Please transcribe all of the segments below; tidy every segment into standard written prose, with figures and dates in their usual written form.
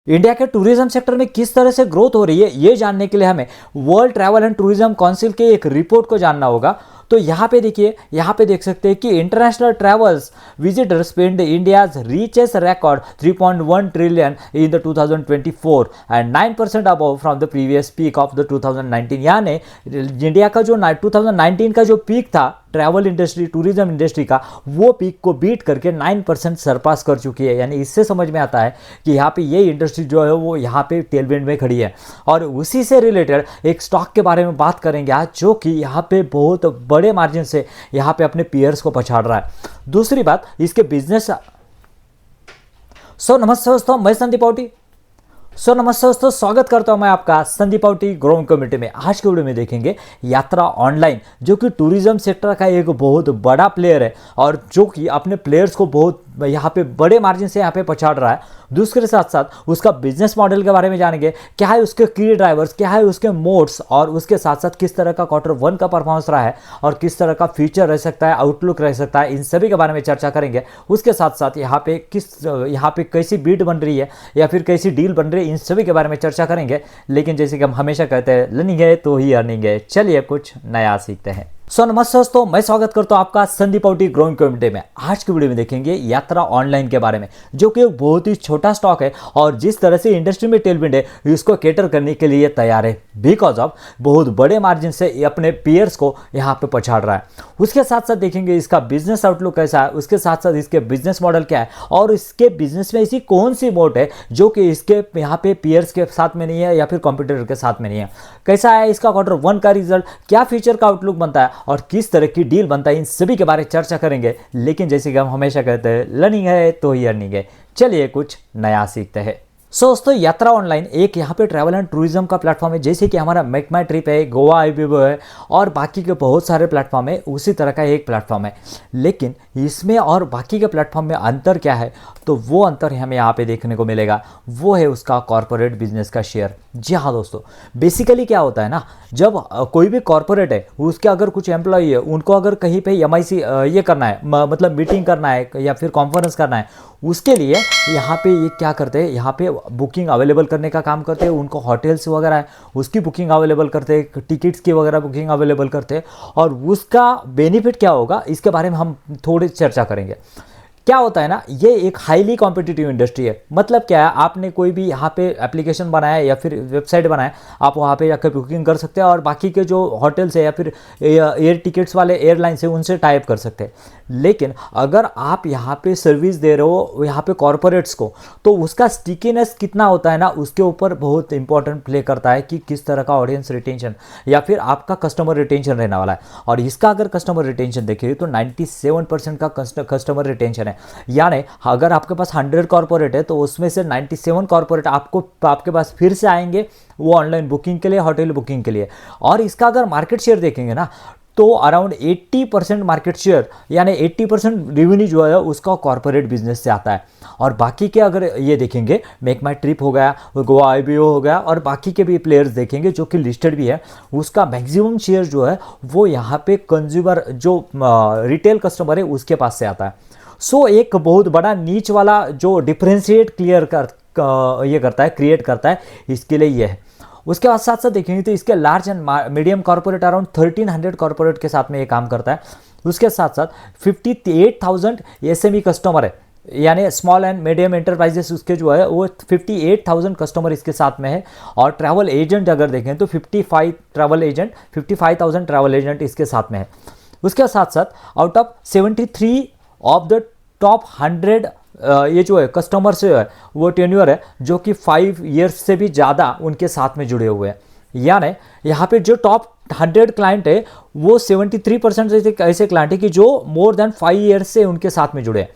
India के tourism sector में किस तरह से ग्रोथ हो रही है, ये जानने के लिए हमें world travel and tourism council के एक रिपोर्ट को जानना होगा। तो यहाँ पे देखिए, यहाँ पे देख सकते हैं कि international travels visitors spend India's reaches record 3.1 trillion in the 2024 and 9% above from the previous peak of the 2019। यानी इंडिया का जो 2019 का जो पीक था ट्रैवल इंडस्ट्री, टूरिज्म इंडस्ट्री का, वो पीक को बीट करके 9% सरपास कर चुकी है। यानी इससे समझ में आता है कि यहाँ पे ये इंडस्ट्री जो है वो यहाँ पे टेलविंड में खड़ी है। और उसी से रिलेटेड एक स्टॉक के बारे में बात करेंगे आज, जो कि यहाँ पे बहुत बड़े मार्जिन से यहाँ पे अपने पीयर्स को पछाड़ रहा है। दूसरी बात, इसके बिजनेस। नमस्ते दोस्तों, मैं संदीप पावटी। नमस्ते दोस्तों, स्वागत करता हूं मैं आपका संदीप पावटी ग्रोइंग कम्युनिटी में। आज के वीडियो में देखेंगे यात्रा ऑनलाइन, जो कि टूरिज्म सेक्टर का एक बहुत बड़ा प्लेयर है और जो कि अपने प्लेयर्स को बहुत यहाँ पे बड़े मार्जिन से यहाँ पे पछाड़ रहा है। दूसरे साथ साथ उसका बिजनेस मॉडल के बारे में जानेंगे, क्या है उसके की ड्राइवर्स, क्या है उसके मोड्स, और उसके साथ साथ किस तरह का Q1 का परफॉर्मेंस रहा है और किस तरह का फ्यूचर रह सकता है, आउटलुक रह सकता है। इन सभी के बारे में चर्चा करेंगे। उसके साथ साथ यहाँ पे कैसी बीट बन रही है या फिर कैसी डील बन रही है, इन सभी के बारे में चर्चा करेंगे। लेकिन जैसे कि हम हमेशा कहते हैं, लर्निंग है तो ही अर्निंग है। चलिए कुछ नया सीखते हैं। नमस्ते दोस्तों, मैं स्वागत करता हूं आपका संदीप पावटी ग्रोइंग कम्युनिटी में। आज की वीडियो में देखेंगे यात्रा ऑनलाइन के बारे में, जो कि एक बहुत ही छोटा स्टॉक है और जिस तरह से इंडस्ट्री में टेलविंड है इसको कैटर करने के लिए तैयार है, बिकॉज ऑफ बहुत बड़े मार्जिन से अपने पीयर्स को यहाँ पे पछाड़ रहा है। उसके साथ साथ देखेंगे इसका बिजनेस आउटलुक कैसा है, उसके साथ साथ इसके बिजनेस मॉडल क्या है और इसके बिजनेस में ऐसी कौन सी मोड है जो कि इसके यहाँ पे पीयर्स के साथ में नहीं है या फिर कॉम्पिटिटर के साथ में नहीं है। कैसा है इसका Q1 का रिजल्ट, क्या फीचर का आउटलुक बनता है और किस तरह की डील बनता है, इन सभी के बारे में चर्चा करेंगे। लेकिन जैसे कि हम हमेशा कहते हैं, लर्निंग है तो ही अर्निंग है। चलिए कुछ नया सीखते हैं। दोस्तों, यात्रा ऑनलाइन एक यहाँ पे ट्रैवल एंड टूरिज्म का प्लेटफॉर्म है, जैसे कि हमारा मेक माई ट्रिप है, गोवा आईबीबो है और बाकी के बहुत सारे प्लेटफॉर्म है। उसी तरह का एक प्लेटफॉर्म है। लेकिन इसमें और बाकी के प्लेटफॉर्म में अंतर क्या है, तो वो अंतर हमें यहाँ पे देखने को मिलेगा, वो है उसका कॉर्पोरेट बिजनेस का शेयर। जी हाँ दोस्तों, बेसिकली क्या होता है ना, जब कोई भी कॉर्पोरेट है उसके अगर कुछ एम्प्लॉई है, उनको अगर कहीं पे MIC ये करना है, मतलब मीटिंग करना है या फिर कॉन्फ्रेंस करना है, उसके लिए यहाँ पे ये क्या करते हैं, यहाँ पे बुकिंग अवेलेबल करने का काम करते हैं। उनको होटल्स वगैरह है उसकी बुकिंग अवेलेबल करते हैं, टिकट्स की वगैरह बुकिंग अवेलेबल करते हैं। और उसका बेनिफिट क्या होगा, इसके बारे में हम थोड़ी चर्चा करेंगे। क्या होता है ना, ये एक हाईली कॉम्पिटिटिव इंडस्ट्री है। मतलब क्या है, आपने कोई भी यहाँ पे एप्लीकेशन बनाया या फिर वेबसाइट बनाया, आप वहाँ पे जाकर बुकिंग कर सकते हैं और बाकी के जो होटल्स है या फिर एयर टिकट्स वाले एयरलाइंस है उनसे टाइप कर सकते हैं। लेकिन अगर आप यहाँ पे सर्विस दे रहे हो यहाँ पे कॉर्पोरेट्स को, तो उसका स्टिकीनेस कितना होता है ना, उसके ऊपर बहुत इंपॉर्टेंट प्ले करता है कि किस तरह का ऑडियंस रिटेंशन या फिर आपका कस्टमर रिटेंशन रहने वाला है। और इसका अगर कस्टमर रिटेंशन देखिए तो 97% का कस्टमर रिटेंशन है। यानी अगर आपके पास 100 कॉर्पोरेट है तो उसमें से 97 कॉर्पोरेट आपके पास फिर से आएंगे वो ऑनलाइन बुकिंग के लिए, होटल बुकिंग के लिए। और इसका अगर मार्केट शेयर देखेंगे ना, तो अराउंड 80% मार्केट शेयर यानी 80% रेवेन्यू जो है उसका कॉर्पोरेट बिजनेस से आता है। और बाकी के अगर ये देखेंगे, मेक माई ट्रिप हो गया, गोवा आईबीओ हो गया और बाकी के भी प्लेयर्स देखेंगे जो कि लिस्टेड भी है, उसका मैक्सिमम शेयर जो है वो यहाँ पे कंज्यूमर जो रिटेल कस्टमर है उसके पास से आता है। एक बहुत बड़ा नीच वाला जो डिफरेंशिएट क्रिएट करता है इसके लिए ये है। उसके बाद साथ साथ देखेंगे तो इसके large and medium corporate around 1300 corporate के साथ में ये काम करता है। उसके साथ साथ 58,000 SME कस्टमर है, यानी स्मॉल एंड मीडियम एंटरप्राइजेस उसके जो है वो 58,000 कस्टमर इसके साथ में है। और ट्रैवल एजेंट अगर देखें तो 55,000 ट्रैवल एजेंट इसके साथ में है। उसके साथ साथ out of 73 of the top 100 ये जो है कस्टमर से है वो टेन्योर है जो कि 5 ईयर्स से भी ज़्यादा उनके साथ में जुड़े हुए हैं। यानी यहाँ पे जो टॉप 100 क्लाइंट है वो 73% ऐसे क्लाइंट है कि जो मोर देन 5 ईयर्स से उनके साथ में जुड़े हैं।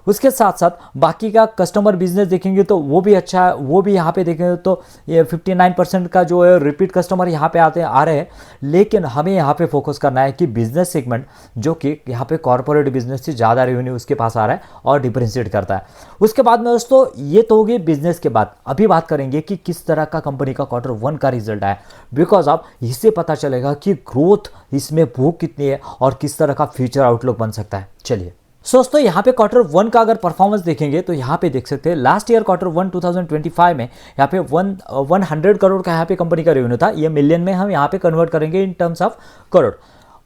उसके साथ साथ बाकी का कस्टमर बिजनेस देखेंगे तो वो भी अच्छा है। वो भी यहाँ पे देखेंगे तो ये 59% का जो है रिपीट कस्टमर यहाँ पे आ रहे हैं। लेकिन हमें यहाँ पे फोकस करना है कि बिजनेस सेगमेंट जो कि यहाँ पे कॉर्पोरेट बिजनेस से ज़्यादा रेवेन्यू उसके पास आ रहा है और डिफरेंशिएट करता है। उसके बाद में दोस्तों ये तो होगी बिजनेस के बाद। अभी बात करेंगे कि किस तरह का कंपनी का Q1 का रिजल्ट आया, बिकॉज अब इससे पता चलेगा कि ग्रोथ इसमें भूख कितनी है और किस तरह का फ्यूचर आउटलुक बन सकता है। चलिए दोस्तों यहाँ पे क्वार्टर वन का अगर परफॉर्मेंस देखेंगे तो यहाँ पे देख सकते हैं लास्ट ईयर क्वार्टर वन 2025 में यहाँ पे 100 करोड़ का यहाँ पे कंपनी का रेवेन्यू था। ये मिलियन में हम यहाँ पे कन्वर्ट करेंगे इन टर्म्स ऑफ करोड़,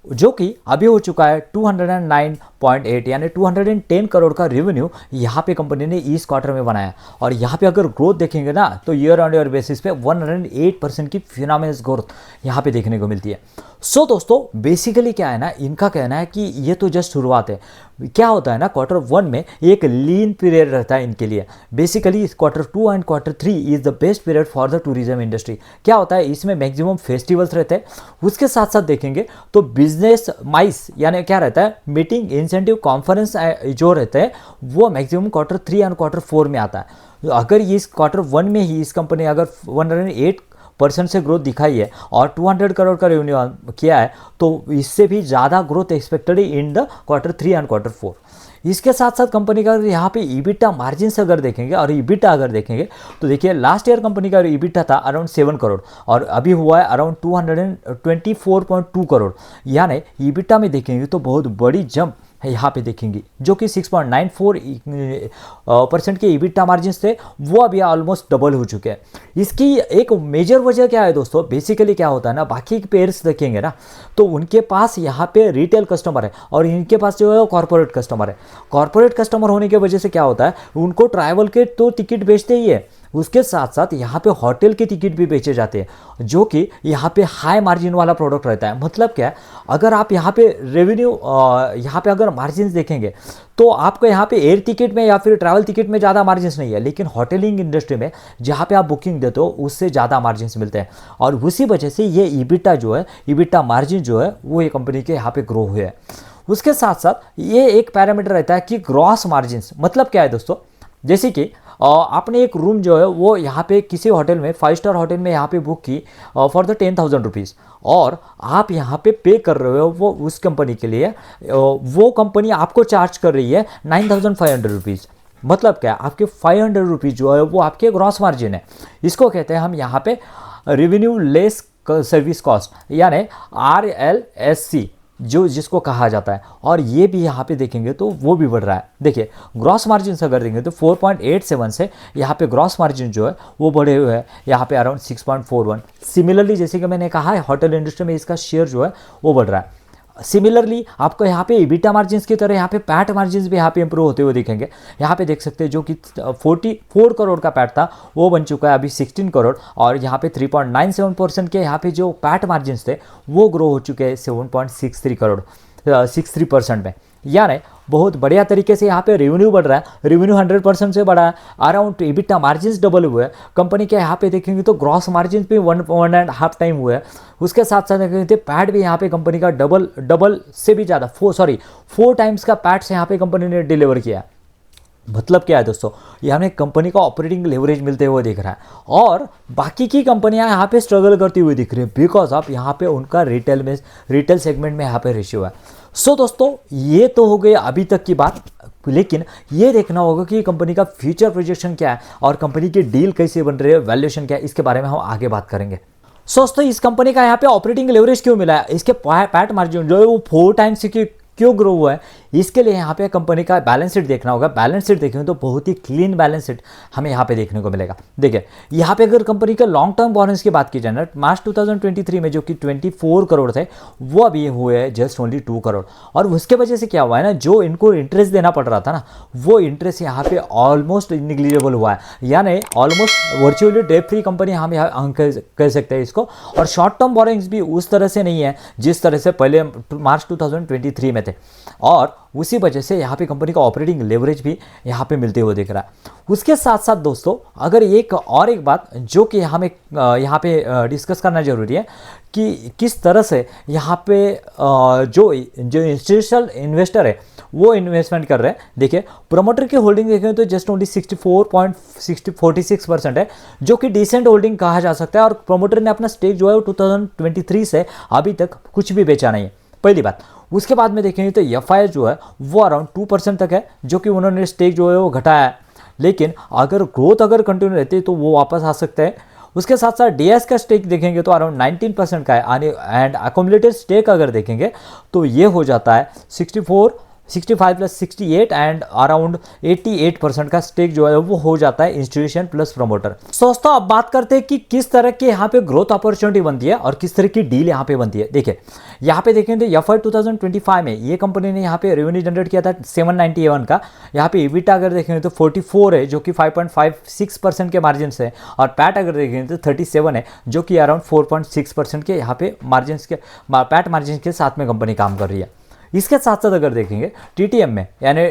जो कि अभी हो चुका है 209.8 यानी 210 करोड़ का रेवेन्यू यहाँ पे कंपनी ने इस क्वार्टर में बनाया। और यहाँ पे अगर ग्रोथ देखेंगे ना तो ईयर ऑन ईयर बेसिस पे 108% की फिनोमिनल ग्रोथ यहाँ पे देखने को मिलती है। सो दोस्तों बेसिकली क्या है ना, इनका कहना है कि ये तो जस्ट शुरुआत है। क्या होता है ना, क्वार्टर वन में एक लीन पीरियड रहता है इनके लिए। Basically quarter two and quarter three is the best period for the tourism industry. क्या होता है, इसमें मैक्सिमम फेस्टिवल्स रहते हैं। उसके साथ साथ देखेंगे तो बिजनेस माइस यानी क्या रहता है, मीटिंग इंसेंटिव कॉन्फ्रेंस जो रहते हैं वो maximum quarter three and quarter four में आता है। अगर इस क्वार्टर वन में ही इस कंपनी अगर 108% से ग्रोथ दिखाई है और 200 करोड़ का रेवेन्यू किया है, तो इससे भी ज़्यादा growth expected in the quarter three and quarter four. इसके साथ साथ कंपनी का यहाँ पे ईबिटा मार्जिन से अगर देखेंगे और ईबिटा अगर देखेंगे तो देखिए लास्ट ईयर कंपनी का ईबिटा था अराउंड 7 करोड़ और अभी हुआ है अराउंड 224.2 करोड़। यानी ईबिटा में देखेंगे तो बहुत बड़ी जंप है यहाँ पे देखेंगे, जो कि 6.94% के ईबिटा मार्जिन थे वो अभी ऑलमोस्ट डबल हो चुके हैं। इसकी एक मेजर वजह क्या है दोस्तों, बेसिकली क्या होता है ना, बाकी के पेयर्स देखेंगे ना तो उनके पास यहाँ पे रिटेल कस्टमर है और इनके पास जो है कॉर्पोरेट कस्टमर है। कॉर्पोरेट कस्टमर होने की वजह से क्या होता है, उनको ट्रैवल के तो टिकट बेचते ही है, उसके साथ साथ यहाँ पे होटल के टिकट भी बेचे जाते हैं, जो कि यहाँ पे हाई मार्जिन वाला प्रोडक्ट रहता है। मतलब क्या है, अगर आप यहाँ पे रेवेन्यू यहाँ पे अगर मार्जिन देखेंगे तो आपको यहाँ पे एयर टिकट में या फिर ट्रैवल टिकट में ज़्यादा मार्जिन नहीं है, लेकिन होटलिंग इंडस्ट्री में जहाँ पे आप बुकिंग देते हो उससे ज़्यादा मार्जिन मिलते हैं। और उसी वजह से ये ईबिटा जो है, ईबिटा मार्जिन जो है वो ये कंपनी के यहाँ पे ग्रो हुए हैं। उसके साथ साथ ये एक पैरामीटर रहता है कि ग्रॉस मार्जिन। मतलब क्या है दोस्तों, जैसे कि आपने एक रूम जो है वो यहाँ पे किसी होटल में 5 स्टार होटल में यहाँ पे बुक की फॉर द 10,000 रुपीज़ और आप यहाँ पे कर रहे हो वो उस कंपनी के लिए, वो कंपनी आपको चार्ज कर रही है 9,500 रुपीज़। मतलब क्या है, आपके 500 रुपीज़ जो है वो आपके ग्रॉस मार्जिन है। इसको कहते हैं हम यहाँ पे रेवेन्यू लेस सर्विस कॉस्ट यानी RLSC जो जिसको कहा जाता है। और ये भी यहाँ पे देखेंगे तो वो भी बढ़ रहा है। देखिए ग्रॉस मार्जिन से अगर देखेंगे तो 4.87 से यहाँ पे ग्रॉस मार्जिन जो है वो बढ़े हुए हैं यहाँ पे अराउंड 6.41। सिमिलरली जैसे कि मैंने कहा है होटल इंडस्ट्री में इसका शेयर जो है वो बढ़ रहा है। सिमिलरली आपको यहाँ पे ईबिटा मार्जिन की तरह यहाँ पे पैट मार्जिन भी यहाँ पे इंप्रूव होते हुए दिखेंगे। यहाँ पे देख सकते हैं जो कि 44 करोड़ का पैट था वो बन चुका है अभी 16 करोड़ और यहाँ पे 3.97% के यहाँ पे जो पैट मार्जिन थे वो ग्रो हो चुके हैं 63% में। यानी बहुत बढ़िया तरीके से यहाँ पे रेवेन्यू बढ़ रहा है, रेवेन्यू 100% से बढ़ा है, अराउंड ईबिटा मार्जिन डबल हुए हैं। कंपनी के यहाँ पे देखेंगे तो ग्रॉस मार्जिन भी 1.5 टाइम हुए हैं। उसके साथ साथ देखेंगे तो पैट भी यहाँ पे कंपनी का डबल से भी ज़्यादा 4 टाइम्स का पैट से यहाँ पे कंपनी ने डिलीवर किया है। मतलब क्या है दोस्तों, ये हमें कंपनी का ऑपरेटिंग लेवरेज मिलते हुए दिख रहा है और बाकी की कंपनियां यहाँ पे स्ट्रगल करती हुई दिख रही है बिकॉज ऑफ यहाँ पे उनका रिटेल सेगमेंट में यहाँ पे रेशियो है। सो दोस्तों ये तो हो गई अभी तक की बात, लेकिन ये देखना होगा कि कंपनी का फ्यूचर प्रोजेक्शन क्या है और कंपनी की डील कैसे बन रही है, वैल्यूएशन क्या है, इसके बारे में हम आगे बात करेंगे। दोस्तों इस कंपनी का यहाँ पे ऑपरेटिंग लेवरेज क्यों मिला है, इसके पैट मार्जिन जो है वो 4 टाइम्स की क्यों ग्रो हुआ है, इसके लिए यहाँ पे कंपनी का बैलेंस शीट देखना होगा। बैलेंस शीट देखेंगे तो बहुत ही क्लीन बैलेंस शीट हमें यहाँ पे देखने को मिलेगा। देखिए यहाँ पे अगर कंपनी का लॉन्ग टर्म बोनस की बात की जाए ना, मार्च 2023 में जो कि 24 करोड़ थे वो अभी हुए हैं जस्ट ओनली 2 करोड़। और उसके वजह से क्या हुआ है ना, जो इनको इंटरेस्ट देना पड़ रहा था ना वो इंटरेस्ट यहाँ पे ऑलमोस्ट निग्लिजिबल हुआ है, यानी almost virtually debt free company हम यहाँ कह सकते हैं इसको। और शॉर्ट टर्म बोरिंग्स भी उस तरह से नहीं है जिस तरह से पहले मार्च 2023 में थे और उसी वजह से यहाँ पे कंपनी का ऑपरेटिंग लेवरेज भी यहाँ पे मिलते हुए दिख रहा है। उसके साथ साथ दोस्तों अगर एक बात जो कि हमें यहाँ पे डिस्कस करना जरूरी है कि किस तरह से यहाँ पे जो इंस्टीट्यूशनल इन्वेस्टर है वो इन्वेस्टमेंट कर रहे हैं। देखिए प्रोमोटर की होल्डिंग देखें तो जस्ट ओनली 64.46% है, जो कि डिसेंट होल्डिंग कहा जा सकता है। और प्रोमोटर ने अपना स्टेक जो है 2023 से अभी तक कुछ भी बेचा नहीं है, पहली बात। उसके बाद में देखेंगे तो एफआई जो है वो अराउंड 2% तक है, जो कि उन्होंने स्टेक जो है वो घटाया है, लेकिन अगर ग्रोथ अगर कंटिन्यू रहती है तो वो वापस आ सकते हैं। उसके साथ साथ डीएस का स्टेक देखेंगे तो अराउंड 19% का है एंड अकोमुलेटेड स्टेक अगर देखेंगे तो ये हो जाता है 65 प्लस 68 एंड अराउंड 88% का स्टेक जो है वो हो जाता है इंस्टीट्यूशन प्लस प्रमोटर। दोस्तों अब बात करते हैं कि किस तरह के यहाँ पे ग्रोथ अपॉर्चुनिटी बनती है और किस तरह की डील यहाँ पे बनती है। देखिए यहाँ पे देखें तो FY 2025 में ये कंपनी ने यहाँ पे रेवेन्यू जनरेट किया था 791 का। यहाँ पे EBITDA अगर देखेंगे तो 44 है जो कि 5.56% के मार्जिन है, और पैट अगर देखेंगे तो 37 है जो कि अराउंड 4.6% के यहाँ पे मार्जिन के पैट मार्जिन के साथ में कंपनी काम कर रही है। इसके साथ साथ अगर देखेंगे TTM में, यानी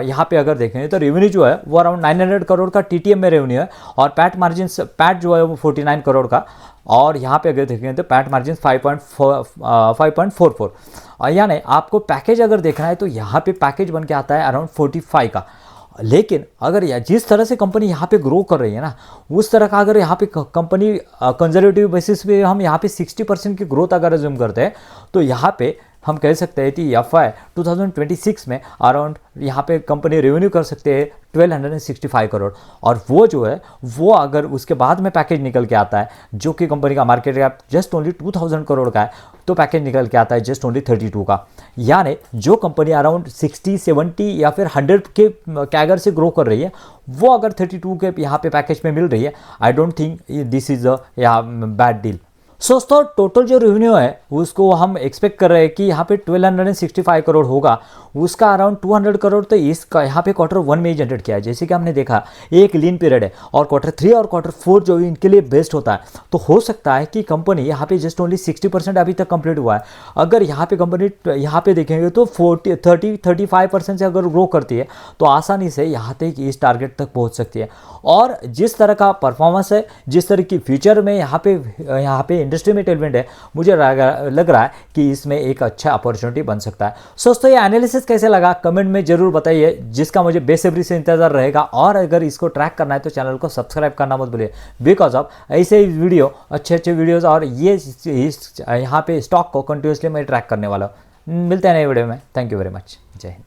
यहाँ पे अगर देखेंगे तो रेवेन्यू जो है वो अराउंड 900 करोड़ का TTM में रेवेन्यू है, और पैट जो है वो 49 करोड़ का, और यहाँ पे अगर देखेंगे तो पैट मार्जिन 5.44। यानी आपको पैकेज अगर देखना है तो यहाँ पे पैकेज बन के आता है अराउंड 45 का। लेकिन अगर जिस तरह से कंपनी यहाँ पे ग्रो कर रही है ना, उस तरह का अगर यहाँ पे कंपनी कंजर्वेटिव बेसिस पे हम यहाँ पे 60% की ग्रोथ अगर अज्यूम करते हैं तो यहाँ पे हम कह सकते हैं कि FY 2026 में अराउंड यहाँ पे कंपनी रेवेन्यू कर सकते हैं 1265 करोड़, और वो जो है वो अगर उसके बाद में पैकेज निकल के आता है जो कि कंपनी का market cap just only 2000 crore का है, तो पैकेज निकल के आता है जस्ट ओनली 32 का। यानी जो कंपनी अराउंड 60, 70 या फिर 100 के कैगर से ग्रो कर रही है, वो अगर 32 के यहाँ पे पैकेज में मिल रही है, I don't think this is a bad deal. दोस्तों टोटल जो रेवेन्यू है उसको हम एक्सपेक्ट कर रहे हैं कि यहाँ पे 1265 करोड़ होगा, उसका अराउंड 200 करोड़ तो इसका यहाँ पे Q1 में ही जनरेट किया है। जैसे कि हमने देखा एक लीन पीरियड है और Q3 और Q4 जो इनके लिए बेस्ट होता है, तो हो सकता है कि कंपनी यहाँ पे जस्ट ओनली 60% अभी तक कंप्लीट हुआ है। अगर यहाँ पे कंपनी यहाँ पे देखेंगे तो 35% से अगर ग्रो करती है तो आसानी से यहाँ तक इस टारगेट तक पहुँच सकती है। और जिस तरह का परफॉर्मेंस है, जिस तरह की फ्यूचर में यहाँ पे इंडस्ट्री में टेलमेंट है, मुझे लग रहा है कि इसमें एक अच्छा अपॉर्चुनिटी बन सकता है। दोस्तों ये एनालिसिस कैसे लगा कमेंट में जरूर बताइए, जिसका मुझे बेसब्री से इंतजार रहेगा। और अगर इसको ट्रैक करना है तो चैनल को सब्सक्राइब करना मत भूलिए, बिकॉज ऑफ ऐसे ही वीडियो, अच्छे वीडियोज़ और ये यहाँ पे स्टॉक को कंटिन्यूसली मैं ट्रैक करने वाला हूँ। मिलते हैं नए वीडियो में। Thank you very much. जय हिंद।